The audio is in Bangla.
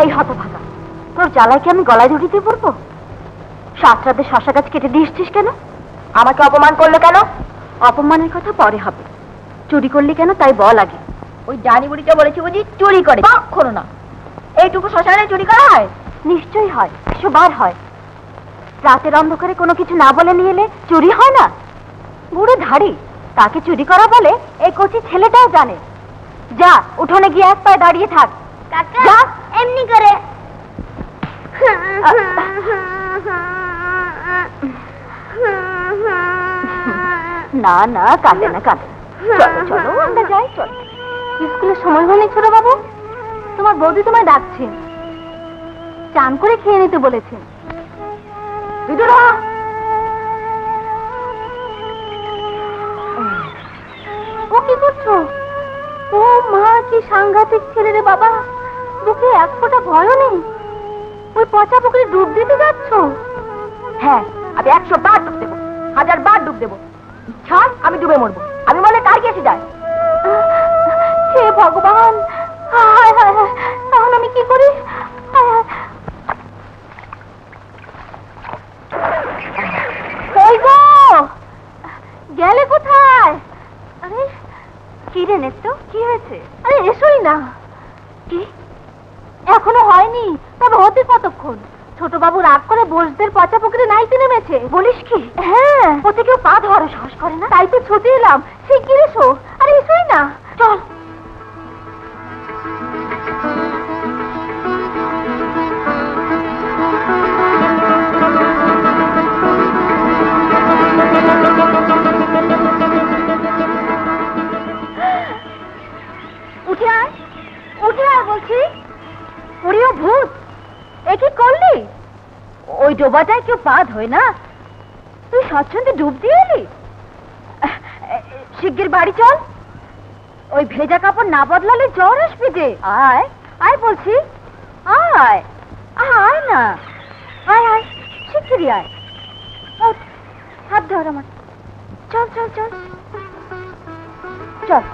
এই হতভাগা, তোর জ্বালায় কি আমি গলায় দড়ি দিয়ে পড়বো? সাত রাতে শশা গাছ কেটে দিয়েছিস কেন? আমাকে অপমান করলে কেন? অপমানের কথা পরে হবে, চুরি করলি কেন তাই বল আগে। ওই ডানি বুড়িটা বলেছে বুঝি চুরি করে? কখনো না, এইটুকু শ্মশানে চুরি করা হয়? নিশ্চয়ই হয়, 100 বার হয়। রাতের অন্ধকারে কোনো কিছু না বলে নিয়ে এলে চুরি হয় না? বুড়ো ধাড়ি, তাকে চুরি করা বলে এই কচি ছেলেটাও জানে। যা উঠোনে গিয়ে এক পায়ে দাঁড়িয়ে থাক। যা এমনি করে। না না, কাঁদে না কাঁদে। চলো চলো আমরা যাই, চলো। স্কুলের সময় হয়নি ছোট বাবু, তোমার বৌদি তোমায় ডাকছে, চান করে খেয়ে নিতে বলেছেন। ও কি করছো? ও মা, কি সাংঘাতিক ছেলে রে বাবা, বুকে এক ফোঁটা ভয়ও নেই। ওই পচা পুকুরে ডুব দিতে যাচ্ছ? হ্যাঁ, আমি 100 বার ডুব দেবো, 1000 বার ডুব দেবো। ছাড়, আমি ডুবে মরবো। আমি বলে কার কি এসে যায়? হে ভগবান, হায় হায় হায়, তখন আমি কি করি? কই গো, গেলে কোথায়? আরে কি রে নেত্য, কি হয়েছে? আরে এসোই না। কি এখনো হয়নি? তবে হতে কতক্ষণ? ছোট বাবু রাগ করে বসদের পচা পুকুরে নাইতে নেমেছে। বলিস কি? হ্যাঁ, ওতে কেউ পা ধরার সাহস করে না, তাই তো ছুটে এলাম। শিগগির এসো। আরে এসোই না, চল। উঠে আয়, উঠে আয় বলছি। ওরিও ভূত, এ কি করলি? ওই ডোবাটায় কেউ পা ধোয় না, তুই স্বচ্ছন্দে ডুব দিয়ে এলি। শিগগির বাড়ি চল, ওই ভেজা কাপড় না বদলালে জ্বর আসবে যে। আয় আয় বলছি, আয় আয় না, আয় আয়, শিগগিরই আয়। হাত ধর আমার, চল চল চল চল।